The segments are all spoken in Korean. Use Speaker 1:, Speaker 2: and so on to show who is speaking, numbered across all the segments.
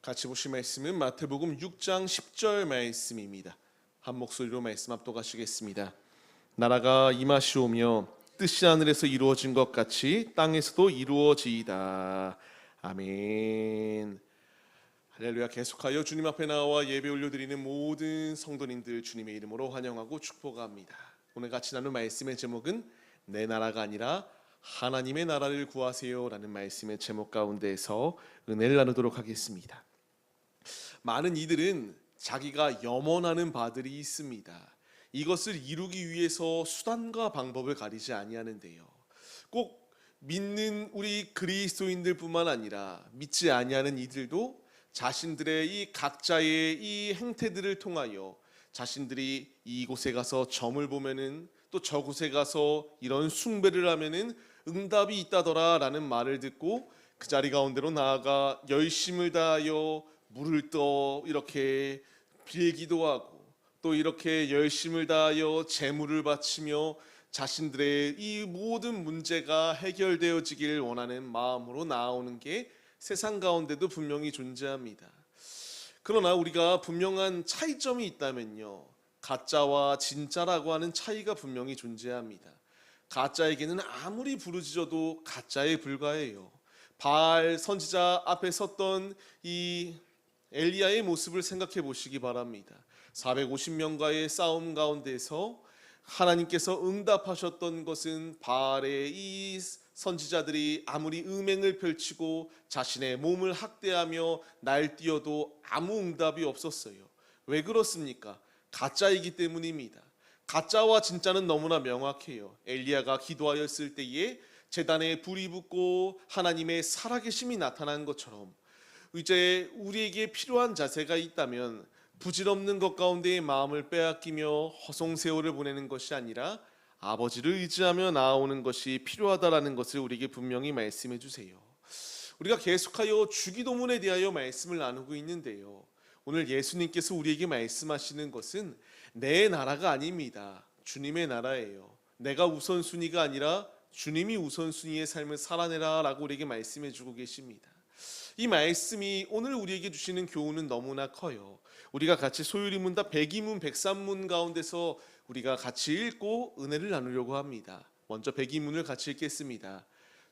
Speaker 1: 같이 보실 말씀은 마태복음 6장 10절 말씀입니다. 한 목소리로 말씀 압독하시겠습니다. 나라가 임하시오며 뜻이 하늘에서 이루어진 것 같이 땅에서도 이루어지이다. 아멘. 할렐루야. 계속하여 주님 앞에 나와 예배 올려드리는 모든 성도님들 주님의 이름으로 환영하고 축복합니다. 오늘 같이 나눌 말씀의 제목은 내 나라가 아니라 하나님의 나라를 구하세요 라는 말씀의 제목 가운데에서 은혜를 나누도록 하겠습니다. 많은 이들은 자기가 염원하는 바들이 있습니다. 이것을 이루기 위해서 수단과 방법을 가리지 아니하는데요. 꼭 믿는 우리 그리스도인들뿐만 아니라 믿지 아니하는 이들도 자신들의 이 각자의 이 행태들을 통하여 자신들이 이곳에 가서 점을 보면은 또 저곳에 가서 이런 숭배를 하면은 응답이 있다더라 라는 말을 듣고 그 자리 가운데로 나아가 열심을 다하여 물을 떠 이렇게 빌기도 하고 또 이렇게 열심을 다하여 제물을 바치며 자신들의 이 모든 문제가 해결되어지길 원하는 마음으로 나아오는 게 세상 가운데도 분명히 존재합니다. 그러나 우리가 분명한 차이점이 있다면요, 가짜와 진짜라고 하는 차이가 분명히 존재합니다. 가짜에게는 아무리 부르짖어도 가짜에 불과해요. 바알 선지자 앞에 섰던 이 엘리야의 모습을 생각해 보시기 바랍니다. 450명과의 싸움 가운데서 하나님께서 응답하셨던 것은 바알의 이 선지자들이 아무리 음행을 펼치고 자신의 몸을 학대하며 날뛰어도 아무 응답이 없었어요. 왜 그렇습니까? 가짜이기 때문입니다. 가짜와 진짜는 너무나 명확해요. 엘리야가 기도하였을 때에 제단에 불이 붙고 하나님의 살아계심이 나타난 것처럼 이제 우리에게 필요한 자세가 있다면 부질없는 것 가운데의 마음을 빼앗기며 허송세월을 보내는 것이 아니라 아버지를 의지하며 나아오는 것이 필요하다라는 것을 우리에게 분명히 말씀해 주세요. 우리가 계속하여 주기도문에 대하여 말씀을 나누고 있는데요, 오늘 예수님께서 우리에게 말씀하시는 것은 내 나라가 아닙니다. 주님의 나라예요. 내가 우선순위가 아니라 주님이 우선순위의 삶을 살아내라 라고 우리에게 말씀해 주고 계십니다. 이 말씀이 오늘 우리에게 주시는 교훈은 너무나 커요. 우리가 같이 소율이 문답 102문 103문 가운데서 우리가 같이 읽고 은혜를 나누려고 합니다. 먼저 102문을 같이 읽겠습니다.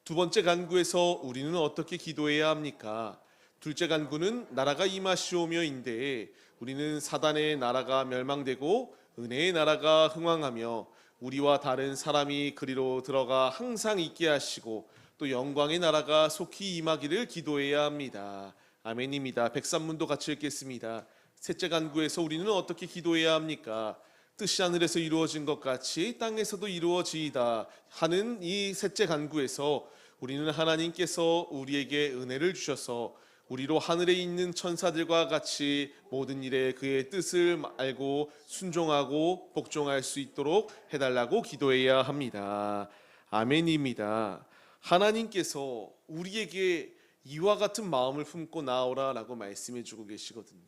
Speaker 1: 두 번째 간구에서 우리는 어떻게 기도해야 합니까? 둘째 간구는 나라가 임하시오며인데 우리는 사단의 나라가 멸망되고 은혜의 나라가 흥왕하며 우리와 다른 사람이 그리로 들어가 항상 있게 하시고 또 영광의 나라가 속히 임하기를 기도해야 합니다. 아멘입니다. 103문도 같이 읽겠습니다. 셋째 간구에서 우리는 어떻게 기도해야 합니까? 뜻이 하늘에서 이루어진 것 같이 땅에서도 이루어지이다 하는 이 셋째 간구에서 우리는 하나님께서 우리에게 은혜를 주셔서 우리로 하늘에 있는 천사들과 같이 모든 일에 그의 뜻을 알고 순종하고 복종할 수 있도록 해달라고 기도해야 합니다. 아멘입니다. 하나님께서 우리에게 이와 같은 마음을 품고 나오라 라고 말씀해 주고 계시거든요.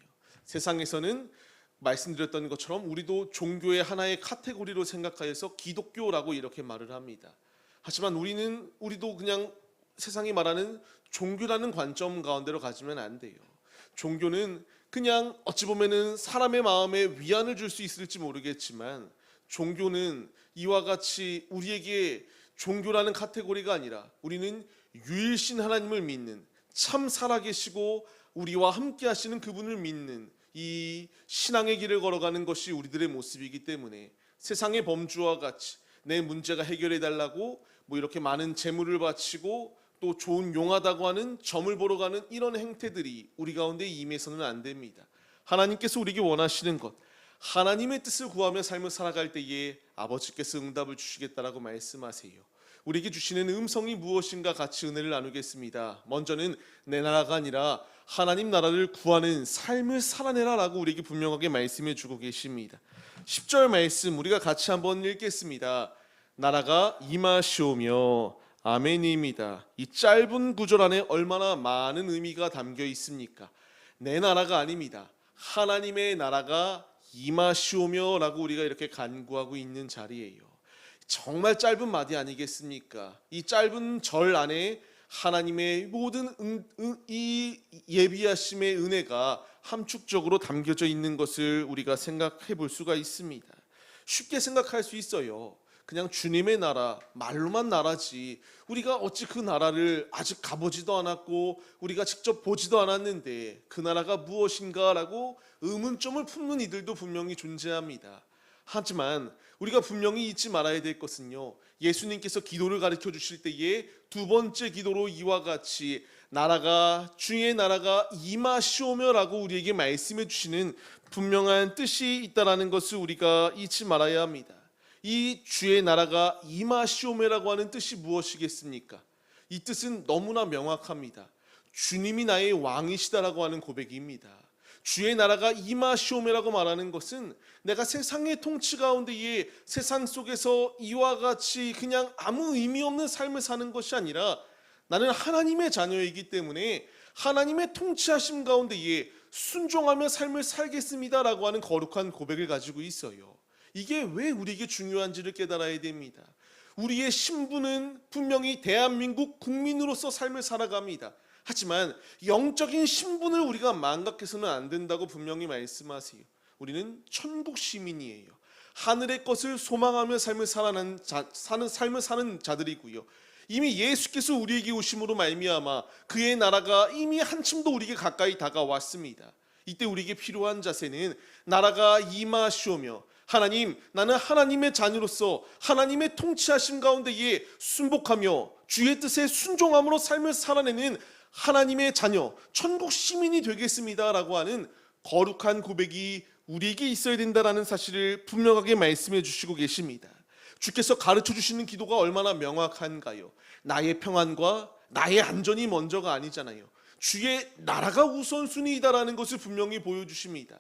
Speaker 1: 세상에서는 말씀드렸던 것처럼 우리도 종교의 하나의 카테고리로 생각하여서 기독교라고 이렇게 말을 합니다. 하지만 우리도 그냥 세상이 말하는 종교라는 관점 가운데로 가지면 안 돼요. 종교는 그냥 어찌 보면은 사람의 마음에 위안을 줄 수 있을지 모르겠지만 종교는 이와 같이 우리에게 종교라는 카테고리가 아니라 우리는 유일신 하나님을 믿는 참 살아계시고 우리와 함께 하시는 그분을 믿는 이 신앙의 길을 걸어가는 것이 우리들의 모습이기 때문에 세상의 범주와 같이 내 문제가 해결해 달라고 뭐 이렇게 많은 재물을 바치고 또 좋은 용하다고 하는 점을 보러 가는 이런 행태들이 우리 가운데 임해서는 안 됩니다. 하나님께서 우리에게 원하시는 것, 하나님의 뜻을 구하며 삶을 살아갈 때에 아버지께서 응답을 주시겠다라고 말씀하세요. 우리에게 주시는 음성이 무엇인가 같이 은혜를 나누겠습니다. 먼저는 내 나라가 아니라 하나님 나라를 구하는 삶을 살아내라 라고 우리에게 분명하게 말씀해 주고 계십니다. 10절 말씀 우리가 같이 한번 읽겠습니다. 나라가 임하시오며 아멘입니다. 이 짧은 구절 안에 얼마나 많은 의미가 담겨 있습니까? 내 나라가 아닙니다. 하나님의 나라가 임하시오며 라고 우리가 이렇게 간구하고 있는 자리예요. 정말 짧은 마디 아니겠습니까? 이 짧은 절 안에 하나님의 모든 이 예비하심의 은혜가 함축적으로 담겨져 있는 것을 우리가 생각해 볼 수가 있습니다. 쉽게 생각할 수 있어요. 그냥 주님의 나라, 말로만 나라지 우리가 어찌 그 나라를 아직 가보지도 않았고 우리가 직접 보지도 않았는데 그 나라가 무엇인가라고 의문점을 품는 이들도 분명히 존재합니다. 하지만 우리가 분명히 잊지 말아야 될 것은요, 예수님께서 기도를 가르쳐 주실 때에 두 번째 기도로 이와 같이 주의 나라가 임하시오며라고 우리에게 말씀해 주시는 분명한 뜻이 있다라는 것을 우리가 잊지 말아야 합니다. 이 주의 나라가 임하시오며라고 하는 뜻이 무엇이겠습니까? 이 뜻은 너무나 명확합니다. 주님이 나의 왕이시다라고 하는 고백입니다. 주의 나라가 임하시오며라고 말하는 것은 내가 세상의 통치 가운데에 세상 속에서 이와 같이 그냥 아무 의미 없는 삶을 사는 것이 아니라 나는 하나님의 자녀이기 때문에 하나님의 통치하심 가운데에 순종하며 삶을 살겠습니다라고 하는 거룩한 고백을 가지고 있어요. 이게 왜 우리에게 중요한지를 깨달아야 됩니다. 우리의 신분은 분명히 대한민국 국민으로서 삶을 살아갑니다. 하지만 영적인 신분을 우리가 망각해서는 안 된다고 분명히 말씀하세요. 우리는 천국 시민이에요. 하늘의 것을 소망하며 삶을 사는 자들이고요. 이미 예수께서 우리에게 오심으로 말미암아 그의 나라가 이미 한층 더 우리에게 가까이 다가왔습니다. 이때 우리에게 필요한 자세는 나라가 임하시오며 하나님, 나는 하나님의 자녀로서 하나님의 통치하심 가운데에 순복하며 주의 뜻에 순종함으로 삶을 살아내는 하나님의 자녀, 천국 시민이 되겠습니다라고 하는 거룩한 고백이 우리에게 있어야 된다라는 사실을 분명하게 말씀해 주시고 계십니다. 주께서 가르쳐 주시는 기도가 얼마나 명확한가요? 나의 평안과 나의 안전이 먼저가 아니잖아요. 주의 나라가 우선순위이다라는 것을 분명히 보여주십니다.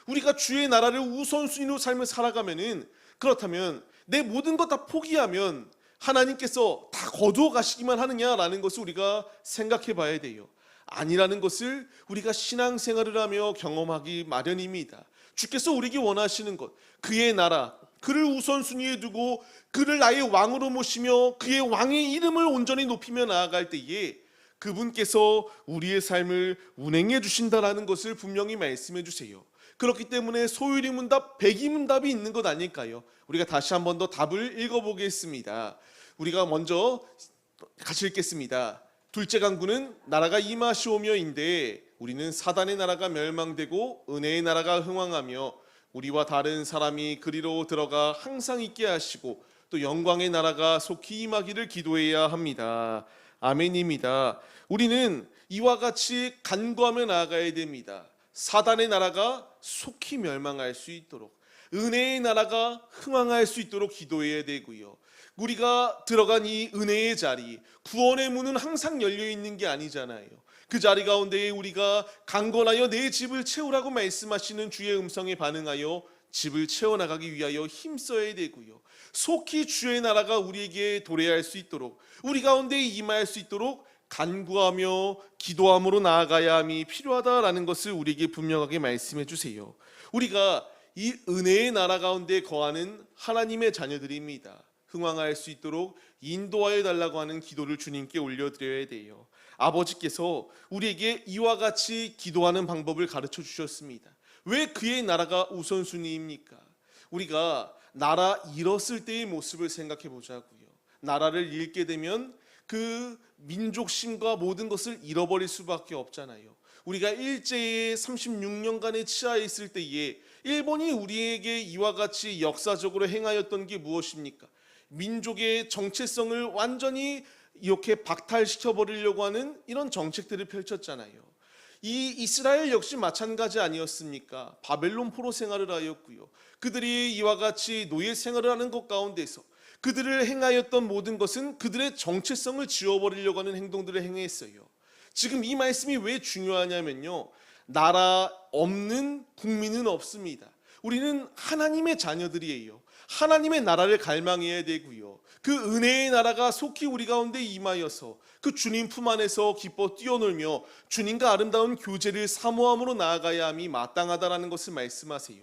Speaker 1: 우리가 주의 나라를 우선순위로 삶을 살아가면은, 그렇다면 내 모든 것 다 포기하면 하나님께서 다 거두어 가시기만 하느냐라는 것을 우리가 생각해 봐야 돼요. 아니라는 것을 우리가 신앙생활을 하며 경험하기 마련입니다. 주께서 우리에게 원하시는 것, 그의 나라, 그를 우선순위에 두고 그를 나의 왕으로 모시며 그의 왕의 이름을 온전히 높이며 나아갈 때에 그분께서 우리의 삶을 운행해 주신다라는 것을 분명히 말씀해 주세요. 그렇기 때문에 소유리문답, 백이문답이 있는 것 아닐까요? 우리가 다시 한 번 더 답을 읽어보겠습니다. 우리가 먼저 같이 읽겠습니다. 둘째 강구는 나라가 임하시오며인데 우리는 사단의 나라가 멸망되고 은혜의 나라가 흥왕하며 우리와 다른 사람이 그리로 들어가 항상 있게 하시고 또 영광의 나라가 속히 임하기를 기도해야 합니다. 아멘입니다. 우리는 이와 같이 간구하며 나아가야 됩니다. 사단의 나라가 속히 멸망할 수 있도록, 은혜의 나라가 흥왕할 수 있도록 기도해야 되고요. 우리가 들어간 이 은혜의 자리, 구원의 문은 항상 열려 있는 게 아니잖아요. 그 자리 가운데에 우리가 강건하여 내 집을 채우라고 말씀하시는 주의 음성에 반응하여 집을 채워나가기 위하여 힘써야 되고요. 속히 주의 나라가 우리에게 도래할 수 있도록, 우리 가운데 임할 수 있도록 간구하며 기도함으로 나아가야 함이 필요하다라는 것을 우리에게 분명하게 말씀해 주세요. 우리가 이 은혜의 나라 가운데 거하는 하나님의 자녀들입니다. 흥왕할 수 있도록 인도하여 달라고 하는 기도를 주님께 올려드려야 돼요. 아버지께서 우리에게 이와 같이 기도하는 방법을 가르쳐 주셨습니다. 왜 그의 나라가 우선순위입니까? 우리가 나라 잃었을 때의 모습을 생각해 보자고요. 나라를 잃게 되면 그 민족심과 모든 것을 잃어버릴 수밖에 없잖아요. 우리가 일제의 36년간의 치하에 있을 때에 일본이 우리에게 이와 같이 역사적으로 행하였던 게 무엇입니까? 민족의 정체성을 완전히 이렇게 박탈시켜 버리려고 하는 이런 정책들을 펼쳤잖아요. 이 이스라엘 역시 마찬가지 아니었습니까? 바벨론 포로 생활을 하였고요. 그들이 이와 같이 노예 생활을 하는 것 가운데서 그들을 행하였던 모든 것은 그들의 정체성을 지워버리려고 하는 행동들을 행했어요. 지금 이 말씀이 왜 중요하냐면요, 나라 없는 국민은 없습니다. 우리는 하나님의 자녀들이에요. 하나님의 나라를 갈망해야 되고요. 그 은혜의 나라가 속히 우리 가운데 임하여서 그 주님 품 안에서 기뻐 뛰어놀며 주님과 아름다운 교제를 사모함으로 나아가야 함이 마땅하다라는 것을 말씀하세요.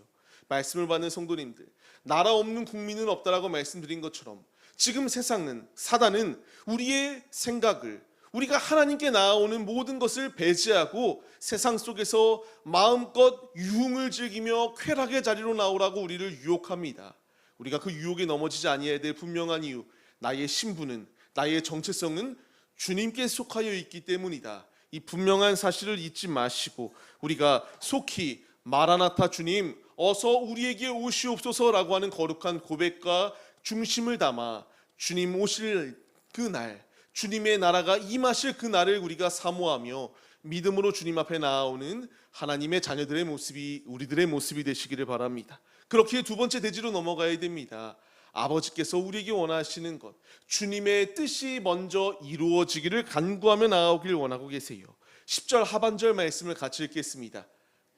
Speaker 1: 말씀을 받는 성도님들, 나라 없는 국민은 없다라고 말씀드린 것처럼 지금 세상은, 사단은 우리의 생각을, 우리가 하나님께 나아오는 모든 것을 배제하고 세상 속에서 마음껏 유흥을 즐기며 쾌락의 자리로 나오라고 우리를 유혹합니다. 우리가 그 유혹에 넘어지지 아니해야 될 분명한 이유, 나의 신분은, 나의 정체성은 주님께 속하여 있기 때문이다. 이 분명한 사실을 잊지 마시고 우리가 속히 마라나타 주님 어서 우리에게 오시옵소서라고 하는 거룩한 고백과 중심을 담아 주님 오실 그 날, 주님의 나라가 임하실 그 날을 우리가 사모하며 믿음으로 주님 앞에 나아오는 하나님의 자녀들의 모습이 우리들의 모습이 되시기를 바랍니다. 그렇게 두 번째 대지로 넘어가야 됩니다. 아버지께서 우리에게 원하시는 것, 주님의 뜻이 먼저 이루어지기를 간구하며 나아오길 원하고 계세요. 10절 하반절 말씀을 같이 읽겠습니다.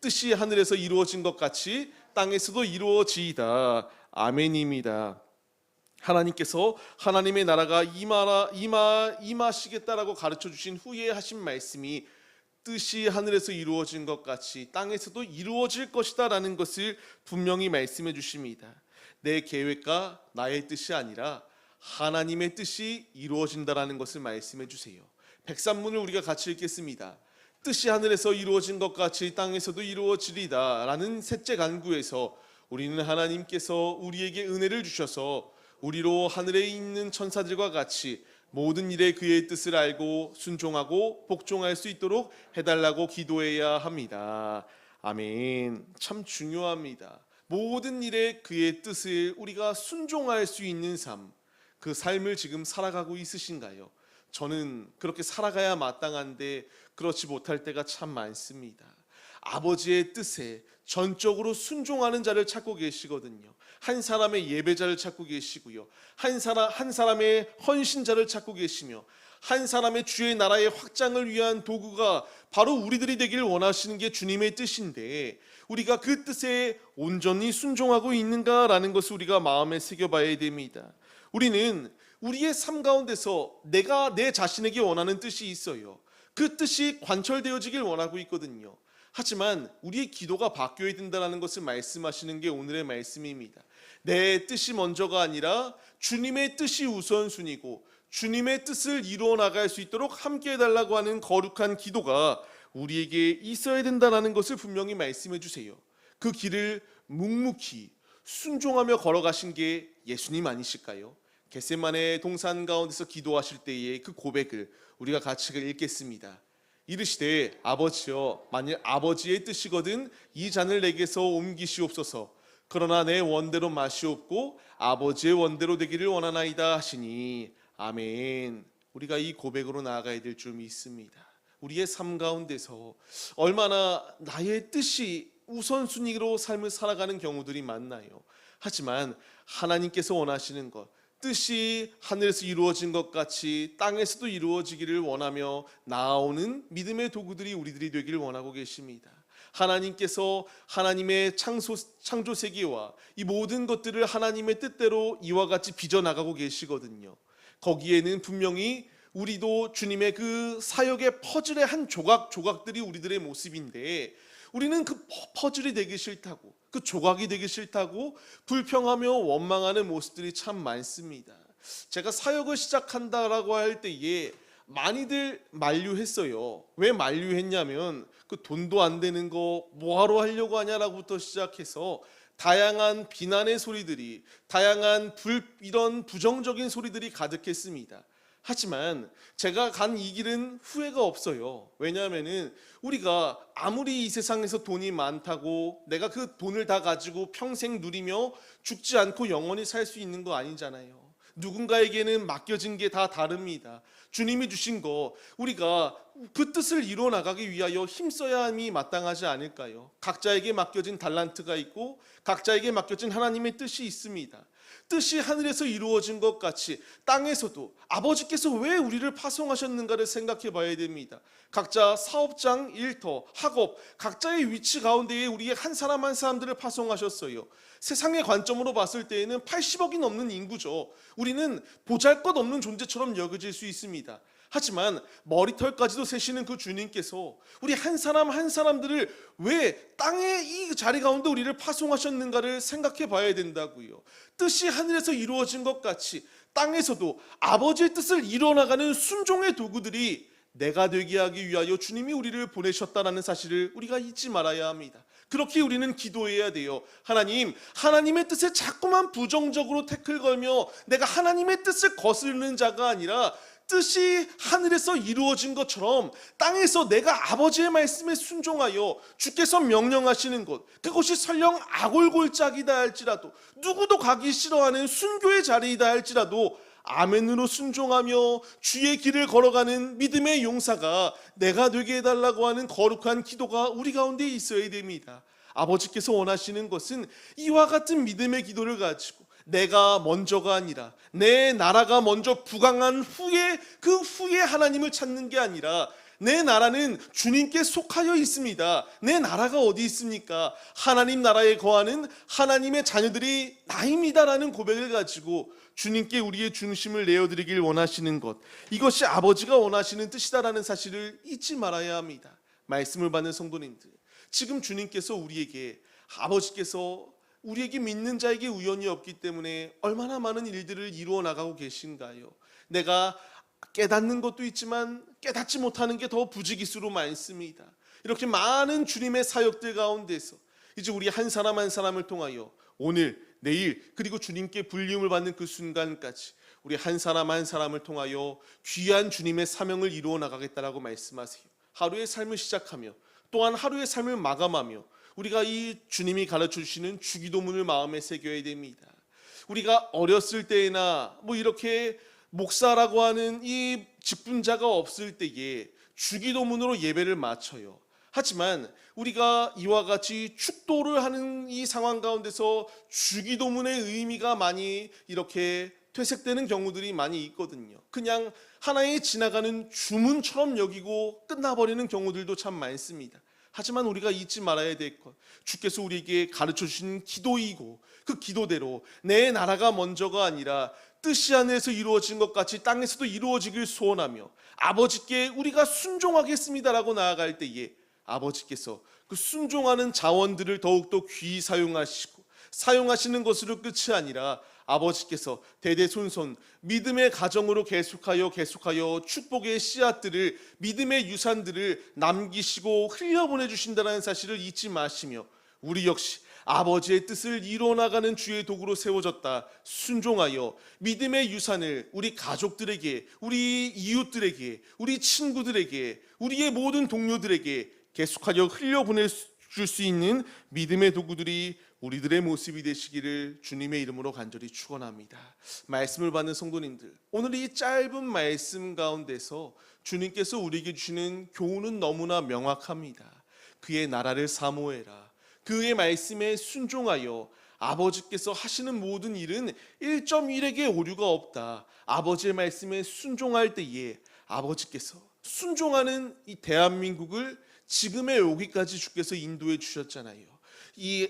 Speaker 1: 뜻이 하늘에서 이루어진 것 같이 땅에서도 이루어지이다. 아멘입니다. 하나님께서 하나님의 나라가 임하시겠다라고 가르쳐 주신 후에 하신 말씀이 뜻이 하늘에서 이루어진 것 같이 땅에서도 이루어질 것이다 라는 것을 분명히 말씀해 주십니다. 내 계획과 나의 뜻이 아니라 하나님의 뜻이 이루어진다라는 것을 말씀해 주세요. 백산문을 우리가 같이 읽겠습니다. 뜻이 하늘에서 이루어진 것 같이 땅에서도 이루어지리다 라는 셋째 간구에서 우리는 하나님께서 우리에게 은혜를 주셔서 우리로 하늘에 있는 천사들과 같이 모든 일에 그의 뜻을 알고 순종하고 복종할 수 있도록 해달라고 기도해야 합니다. 아멘. 참 중요합니다. 모든 일에 그의 뜻을 우리가 순종할 수 있는 삶, 그 삶을 지금 살아가고 있으신가요? 저는 그렇게 살아가야 마땅한데 그렇지 못할 때가 참 많습니다. 아버지의 뜻에 전적으로 순종하는 자를 찾고 계시거든요. 한 사람의 예배자를 찾고 계시고요. 한 사람의 헌신자를 찾고 계시며 한 사람의 주의 나라의 확장을 위한 도구가 바로 우리들이 되기를 원하시는 게 주님의 뜻인데 우리가 그 뜻에 온전히 순종하고 있는가라는 것을 우리가 마음에 새겨봐야 됩니다. 우리는 우리의 삶 가운데서 내가 내 자신에게 원하는 뜻이 있어요. 그 뜻이 관철되어지길 원하고 있거든요. 하지만 우리의 기도가 바뀌어야 된다는 것을 말씀하시는 게 오늘의 말씀입니다. 내 뜻이 먼저가 아니라 주님의 뜻이 우선순위고 주님의 뜻을 이루어 나갈 수 있도록 함께 해달라고 하는 거룩한 기도가 우리에게 있어야 된다는 것을 분명히 말씀해 주세요. 그 길을 묵묵히 순종하며 걸어가신 게 예수님 아니실까요? 겟세마네 동산 가운데서 기도하실 때의 그 고백을 우리가 같이 읽겠습니다. 이르시되 아버지여 만일 아버지의 뜻이거든 이 잔을 내게서 옮기시옵소서. 그러나 내 원대로 마시옵고 아버지의 원대로 되기를 원하나이다 하시니 아멘. 우리가 이 고백으로 나아가야 될 줄 믿습니다. 우리의 삶 가운데서 얼마나 나의 뜻이 우선순위로 삶을 살아가는 경우들이 많나요? 하지만 하나님께서 원하시는 것, 뜻이 하늘에서 이루어진 것 같이 땅에서도 이루어지기를 원하며 나아오는 믿음의 도구들이 우리들이 되기를 원하고 계십니다. 하나님께서 하나님의 창조 세계와 이 모든 것들을 하나님의 뜻대로 이와 같이 빚어나가고 계시거든요. 거기에는 분명히 우리도 주님의 그 사역의 퍼즐의 한 조각들이 우리들의 모습인데 우리는 그 퍼즐이 되기 싫다고 그 조각이 되기 싫다고 불평하며 원망하는 모습들이 참 많습니다. 제가 사역을 시작한다라고 할 때에 많이들 만류했어요. 왜 만류했냐면 그 돈도 안 되는 거 뭐하러 하려고 하냐라고부터 시작해서 다양한 비난의 소리들이 다양한 이런 부정적인 소리들이 가득했습니다. 하지만 제가 간 이 길은 후회가 없어요. 왜냐하면은 우리가 아무리 이 세상에서 돈이 많다고 내가 그 돈을 다 가지고 평생 누리며 죽지 않고 영원히 살 수 있는 거 아니잖아요. 누군가에게는 맡겨진 게 다 다릅니다. 주님이 주신 거 우리가 그 뜻을 이루어 나가기 위하여 힘써야 함이 마땅하지 않을까요? 각자에게 맡겨진 달란트가 있고 각자에게 맡겨진 하나님의 뜻이 있습니다. 뜻이 하늘에서 이루어진 것 같이 땅에서도 아버지께서 왜 우리를 파송하셨는가를 생각해 봐야 됩니다. 각자 사업장, 일터, 학업 각자의 위치 가운데에 우리의 한 사람 한 사람들을 파송하셨어요. 세상의 관점으로 봤을 때에는 80억이 넘는 인구죠. 우리는 보잘것없는 존재처럼 여겨질 수 있습니다. 하지만 머리털까지도 세시는 그 주님께서 우리 한 사람 한 사람들을 왜 땅의 이 자리 가운데 우리를 파송하셨는가를 생각해 봐야 된다고요. 뜻이 하늘에서 이루어진 것 같이 땅에서도 아버지의 뜻을 이뤄나가는 순종의 도구들이 내가 되게 하기 위하여 주님이 우리를 보내셨다는 사실을 우리가 잊지 말아야 합니다. 그렇게 우리는 기도해야 돼요. 하나님, 하나님의 뜻에 자꾸만 부정적으로 태클 걸며 내가 하나님의 뜻을 거스르는 자가 아니라 뜻이 하늘에서 이루어진 것처럼 땅에서 내가 아버지의 말씀에 순종하여 주께서 명령하시는 것, 그것이 설령 아골골짝이다 할지라도, 누구도 가기 싫어하는 순교의 자리이다 할지라도 아멘으로 순종하며 주의 길을 걸어가는 믿음의 용사가 내가 되게 해달라고 하는 거룩한 기도가 우리 가운데 있어야 됩니다. 아버지께서 원하시는 것은 이와 같은 믿음의 기도를 가지고 내가 먼저가 아니라 내 나라가 먼저 부강한 후에 그 후에 하나님을 찾는 게 아니라 내 나라는 주님께 속하여 있습니다. 내 나라가 어디 있습니까? 하나님 나라에 거하는 하나님의 자녀들이 나입니다라는 고백을 가지고 주님께 우리의 중심을 내어드리길 원하시는 것, 이것이 아버지가 원하시는 뜻이다라는 사실을 잊지 말아야 합니다. 말씀을 받는 성도님들, 지금 주님께서 우리에게, 아버지께서 우리에게 믿는 자에게 우연이 없기 때문에 얼마나 많은 일들을 이루어 나가고 계신가요? 내가 깨닫는 것도 있지만 깨닫지 못하는 게 더 부지기수로 많습니다. 이렇게 많은 주님의 사역들 가운데서 이제 우리 한 사람 한 사람을 통하여 오늘, 내일, 그리고 주님께 불림을 받는 그 순간까지 우리 한 사람 한 사람을 통하여 귀한 주님의 사명을 이루어 나가겠다라고 말씀하세요. 하루의 삶을 시작하며 또한 하루의 삶을 마감하며 우리가 이 주님이 가르쳐 주시는 주기도문을 마음에 새겨야 됩니다. 우리가 어렸을 때나 이렇게 목사라고 하는 이 직분자가 없을 때에 주기도문으로 예배를 마쳐요. 하지만 우리가 이와 같이 축도를 하는 이 상황 가운데서 주기도문의 의미가 많이 이렇게 퇴색되는 경우들이 많이 있거든요. 그냥 하나의 지나가는 주문처럼 여기고 끝나버리는 경우들도 참 많습니다. 하지만 우리가 잊지 말아야 될 것, 주께서 우리에게 가르쳐 주신 기도이고 그 기도대로 내 나라가 먼저가 아니라 뜻이 하늘에서 이루어진 것 같이 땅에서도 이루어지길 소원하며 아버지께 우리가 순종하겠습니다라고 나아갈 때에 아버지께서 그 순종하는 자원들을 더욱더 귀히 사용하시고 사용하시는 것으로 끝이 아니라 아버지께서 대대손손 믿음의 가정으로 계속하여 축복의 씨앗들을, 믿음의 유산들을 남기시고 흘려보내주신다는 사실을 잊지 마시며 우리 역시 아버지의 뜻을 이뤄나가는 주의 도구로 세워졌다 순종하여 믿음의 유산을 우리 가족들에게, 우리 이웃들에게, 우리 친구들에게, 우리의 모든 동료들에게 계속하여 흘려보낼 줄 수 있는 믿음의 도구들이 우리들의 모습이 되시기를 주님의 이름으로 간절히 축원합니다. 말씀을 받는 성도님들, 오늘 이 짧은 말씀 가운데서 주님께서 우리에게 주시는 교훈은 너무나 명확합니다. 그의 나라를 사모해라. 그의 말씀에 순종하여 아버지께서 하시는 모든 일은 1.1에게 오류가 없다. 아버지의 말씀에 순종할 때에 아버지께서 순종하는 이 대한민국을 지금의 여기까지 주께서 인도해 주셨잖아요. 이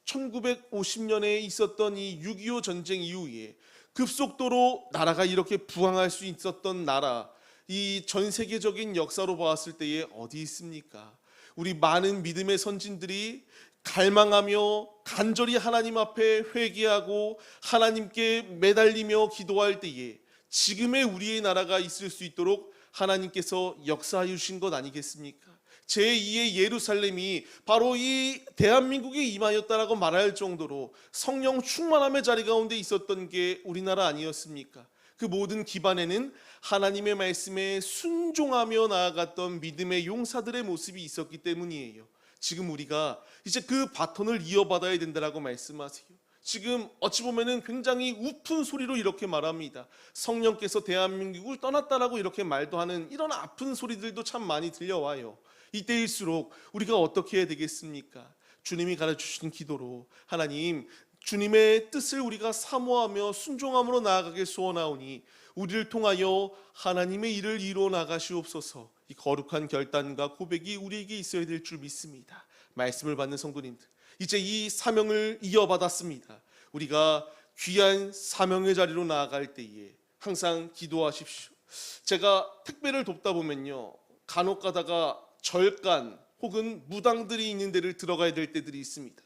Speaker 1: 1950년에 있었던 이 6.25 전쟁 이후에 급속도로 나라가 이렇게 부강할 수 있었던 나라, 이 전 세계적인 역사로 봤을 때에 어디 있습니까? 우리 많은 믿음의 선진들이 갈망하며 간절히 하나님 앞에 회개하고 하나님께 매달리며 기도할 때에 지금의 우리의 나라가 있을 수 있도록 하나님께서 역사해 주신 것 아니겠습니까? 제2의 예루살렘이 바로 이 대한민국에 임하였다라고 말할 정도로 성령 충만함의 자리 가운데 있었던 게 우리나라 아니었습니까? 그 모든 기반에는 하나님의 말씀에 순종하며 나아갔던 믿음의 용사들의 모습이 있었기 때문이에요. 지금 우리가 이제 그 바톤을 이어받아야 된다라고 말씀하세요. 지금 어찌 보면은 굉장히 우픈 소리로 이렇게 말합니다. 성령께서 대한민국을 떠났다라고 이렇게 말도 하는 이런 아픈 소리들도 참 많이 들려와요. 이때일수록 우리가 어떻게 해야 되겠습니까? 주님이 가르쳐주신 기도로 하나님, 주님의 뜻을 우리가 사모하며 순종함으로 나아가길 소원하오니 우리를 통하여 하나님의 일을 이루어 나가시옵소서. 이 거룩한 결단과 고백이 우리에게 있어야 될 줄 믿습니다. 말씀을 받는 성도님들, 이제 이 사명을 이어받았습니다. 우리가 귀한 사명의 자리로 나아갈 때에 항상 기도하십시오. 제가 택배를 돕다 보면요, 간혹 가다가 절간 혹은 무당들이 있는 데를 들어가야 될 때들이 있습니다.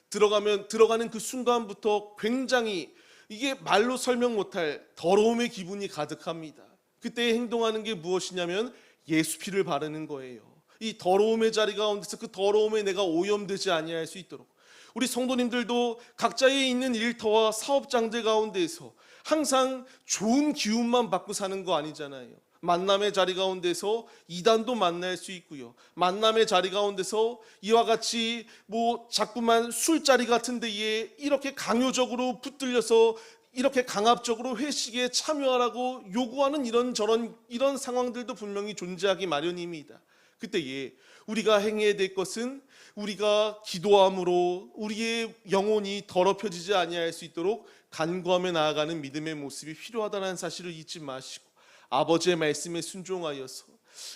Speaker 1: 들어가는 그 순간부터 굉장히 이게 말로 설명 못할 더러움의 기분이 가득합니다. 그때 행동하는 게 무엇이냐면 예수 피를 바르는 거예요. 이 더러움의 자리 가운데서 그 더러움에 내가 오염되지 아니할 수 있도록 우리 성도님들도 각자의 있는 일터와 사업장들 가운데서 항상 좋은 기운만 받고 사는 거 아니잖아요. 만남의 자리 가운데서 이단도 만날 수 있고요. 만남의 자리 가운데서 이와 같이 자꾸만 술자리 같은 데에 이렇게 강요적으로 붙들려서 이렇게 강압적으로 회식에 참여하라고 요구하는 이런 상황들도 분명히 존재하기 마련입니다. 그때에 우리가 행해야 될 것은 우리가 기도함으로 우리의 영혼이 더럽혀지지 아니할 수 있도록 간구하며 나아가는 믿음의 모습이 필요하다는 사실을 잊지 마시고 아버지의 말씀에 순종하여서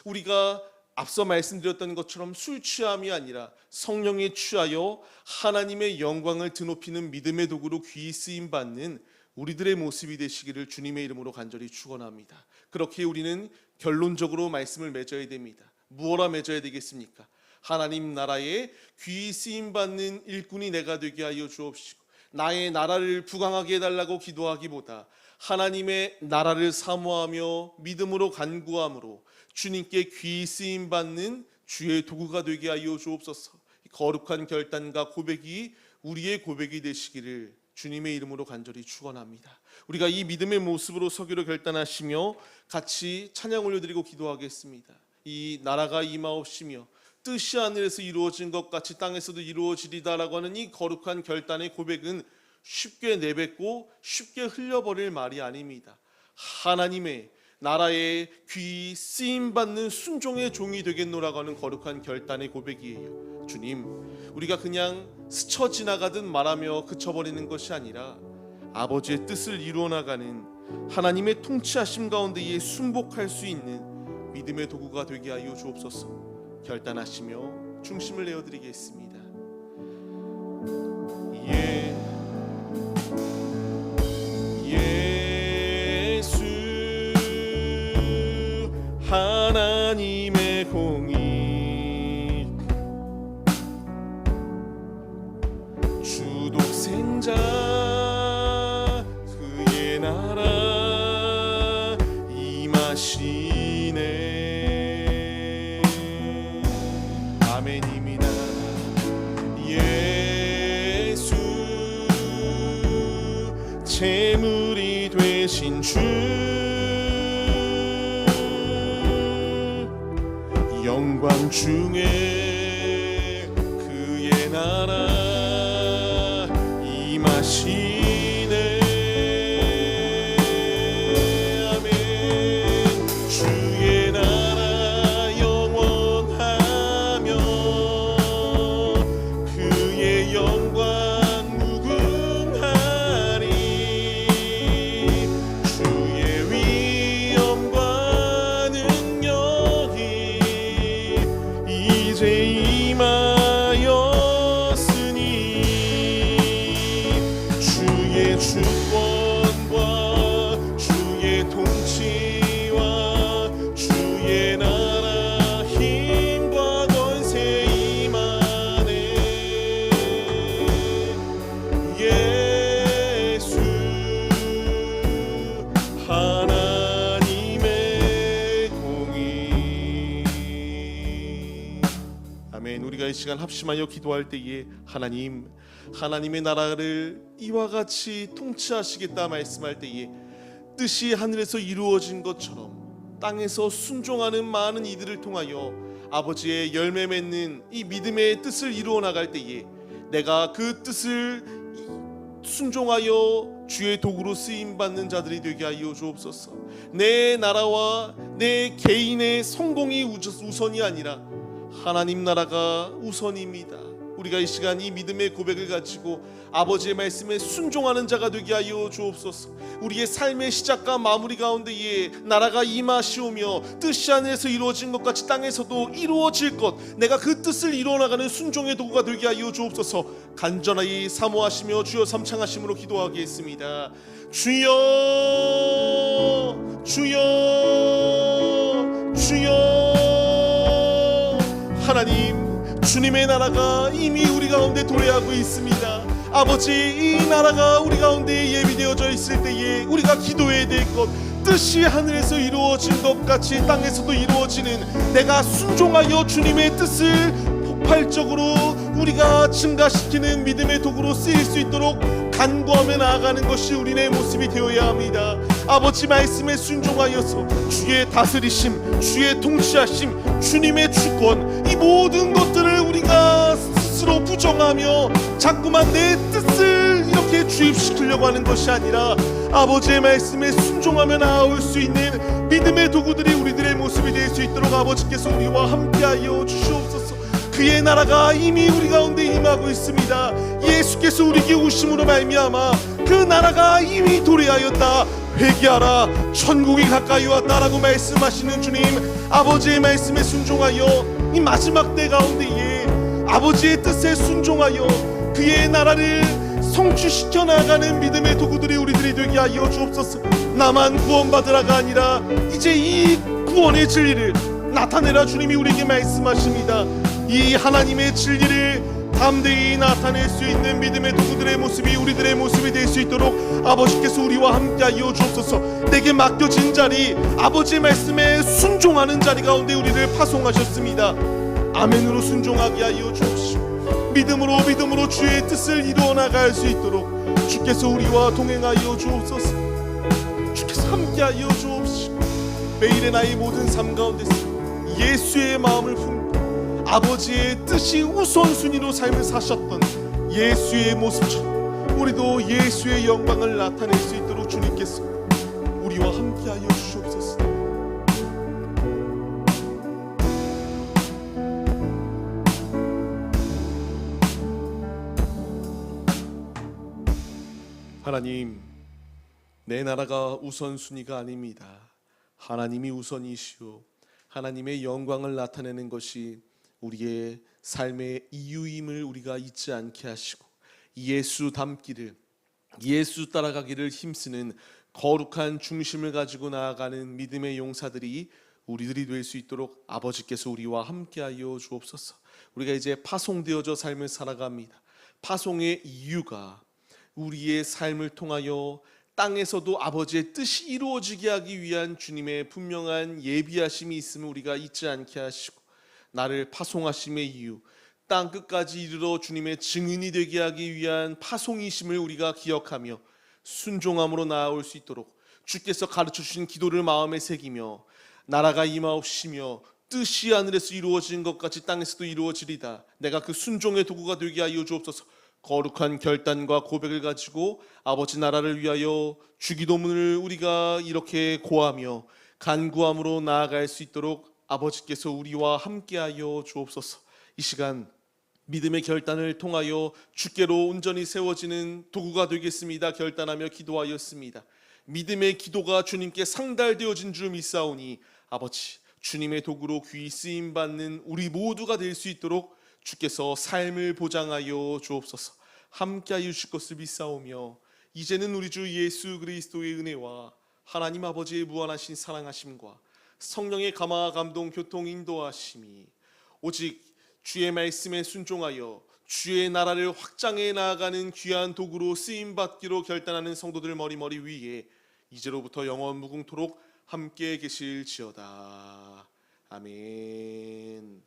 Speaker 1: 우리가 앞서 말씀드렸던 것처럼 술 취함이 아니라 성령에 취하여 하나님의 영광을 드높이는 믿음의 도구로 귀히 쓰임 받는 우리들의 모습이 되시기를 주님의 이름으로 간절히 축원합니다. 그렇게 우리는 결론적으로 말씀을 맺어야 됩니다. 무엇라 맺어야 되겠습니까? 하나님 나라에 귀히 쓰임 받는 일꾼이 내가 되게 하여 주옵시고 나의 나라를 부강하게 해달라고 기도하기보다 하나님의 나라를 사모하며 믿음으로 간구함으로 주님께 귀히 쓰임 받는 주의 도구가 되게 하여 주옵소서. 거룩한 결단과 고백이 우리의 고백이 되시기를 주님의 이름으로 간절히 축원합니다. 우리가 이 믿음의 모습으로 서기로 결단하시며 같이 찬양 올려드리고 기도하겠습니다. 이 나라가 임하옵시며 뜻이 하늘에서 이루어진 것 같이 땅에서도 이루어지리다라고 하는 이 거룩한 결단의 고백은 쉽게 내뱉고 쉽게 흘려버릴 말이 아닙니다. 하나님의 나라에 귀히 쓰임받는 순종의 종이 되겠노라고 하는 거룩한 결단의 고백이에요. 주님, 우리가 그냥 스쳐 지나가듯 말하며 그쳐버리는 것이 아니라 아버지의 뜻을 이루어나가는 하나님의 통치하심 가운데에 순복할 수 있는 믿음의 도구가 되게 하여 주옵소서. 결단하시며 중심을 내어드리겠습니다. 예수 하나님의 공의 주독생자 그의 나라 임하시네. 아멘입니다. 예수 재물이 되신 주 영광 중에 그의 나라 임하시네. 아멘. 주의 나라 영원하며 그의 영광 무궁하리. 주의 위엄과 능력이 이제 임하였으니 주의 주권과 주의 통치와 주의 나라 힘과 권세 임하네. 예수 하나님의 공의. 아멘. 우리가 이 시간 합심하여 기도할 때에 하나님의 나라를 이와 같이 통치하시겠다 말씀할 때에 뜻이 하늘에서 이루어진 것처럼 땅에서 순종하는 많은 이들을 통하여 아버지의 열매 맺는 이 믿음의 뜻을 이루어 나갈 때에 내가 그 뜻을 순종하여 주의 도구로 쓰임 받는 자들이 되게 하여 주옵소서. 내 나라와 내 개인의 성공이 우선이 아니라 하나님 나라가 우선입니다. 우리가 이 시간 이 믿음의 고백을 가지고 아버지의 말씀에 순종하는 자가 되게 하여 주옵소서. 우리의 삶의 시작과 마무리 가운데에 나라가 임하시오며 뜻이 하늘에서 이루어진 것 같이 땅에서도 이루어질 것, 내가 그 뜻을 이루어나가는 순종의 도구가 되게 하여 주옵소서. 간절히 사모하시며 주여 삼창하심으로 기도하겠습니다. 주여 주여 주여. 하나님, 주님의 나라가 이미 우리 가운데 도래하고 있습니다. 아버지, 이 나라가 우리 가운데 예비되어져 있을 때에 우리가 기도해야 될 것, 뜻이 하늘에서 이루어진 것 같이 땅에서도 이루어지는, 내가 순종하여 주님의 뜻을 폭발적으로 우리가 증가시키는 믿음의 도구로 쓰일 수 있도록 간구하며 나아가는 것이 우리의 모습이 되어야 합니다. 아버지 말씀에 순종하여서 주의 다스리심, 주의 통치하심, 주님의 주권, 이 모든 것들을 우리가 스스로 부정하며 자꾸만 내 뜻을 이렇게 주입시키려고 하는 것이 아니라 아버지의 말씀에 순종하며 나아올 수 있는 믿음의 도구들이 우리들의 모습이 될 수 있도록 아버지께서 우리와 함께하여 주시옵소서. 그의 나라가 이미 우리 가운데 임하고 있습니다. 예수께서 우리에게 오심으로 말미암아 그 나라가 이미 도래하였다. 회개하라, 천국이 가까이 왔다라고 말씀하시는 주님, 아버지의 말씀에 순종하여 이 마지막 때 가운데에 아버지의 뜻에 순종하여 그의 나라를 성취시켜 나가는 믿음의 도구들이 우리들이 되게 하여 주옵소서. 나만 구원받으라가 아니라 이제 이 구원의 진리를 나타내라 주님이 우리에게 말씀하십니다. 이 하나님의 진리를 담대히 나타낼 수 있는 믿음의 도구들의 모습이 우리들의 모습이 될 수 있도록 아버지께서 우리와 함께하여 주옵소서. 내게 맡겨진 자리, 아버지의 말씀에 순종하는 자리 가운데 우리를 파송하셨습니다. 아멘으로 순종하게 하여 주옵시고 믿음으로 주의 뜻을 이루어 나갈 수 있도록 주께서 우리와 동행하여 주옵소서. 주께서 함께하여 주옵시고 매일의 나의 모든 삶 가운데서 예수의 마음을 품고 아버지의 뜻이 우선순위로 삶을 사셨던 예수의 모습처럼 우리도 예수의 영광을 나타낼 수 있도록 주님께서 우리와 함께하여 주시옵소서. 하나님, 내 나라가 우선순위가 아닙니다. 하나님이 우선이시오. 하나님의 영광을 나타내는 것이 우리의 삶의 이유임을 우리가 잊지 않게 하시고 예수 닮기를, 예수 따라가기를 힘쓰는 거룩한 중심을 가지고 나아가는 믿음의 용사들이 우리들이 될 수 있도록 아버지께서 우리와 함께하여 주옵소서. 우리가 이제 파송되어져 삶을 살아갑니다. 파송의 이유가 우리의 삶을 통하여 땅에서도 아버지의 뜻이 이루어지게 하기 위한 주님의 분명한 예비하심이 있음을 우리가 잊지 않게 하시고, 나를 파송하심의 이유, 땅 끝까지 이르러 주님의 증인이 되게 하기 위한 파송이심을 우리가 기억하며 순종함으로 나아올 수 있도록 주께서 가르쳐 주신 기도를 마음에 새기며, 나라가 임하옵시며 뜻이 하늘에서 이루어진 것 같이 땅에서도 이루어지리다. 내가 그 순종의 도구가 되게 하여 주옵소서. 거룩한 결단과 고백을 가지고 아버지 나라를 위하여 주기도문을 우리가 이렇게 고하며 간구함으로 나아갈 수 있도록 아버지께서 우리와 함께하여 주옵소서. 이 시간 믿음의 결단을 통하여 주께로 온전히 세워지는 도구가 되겠습니다. 결단하며 기도하였습니다. 믿음의 기도가 주님께 상달되어진 줄 믿사오니 아버지, 주님의 도구로 귀히 쓰임받는 우리 모두가 될 수 있도록 주께서 삶을 보장하여 주옵소서. 함께하여 주실 것을 믿사오며, 이제는 우리 주 예수 그리스도의 은혜와 하나님 아버지의 무한하신 사랑하심과 성령의 감화 감동 교통 인도하심이 오직 주의 말씀에 순종하여 주의 나라를 확장해 나아가는 귀한 도구로 쓰임받기로 결단하는 성도들 머리머리 위에 이제로부터 영원 무궁토록 함께 계실지어다. 아멘.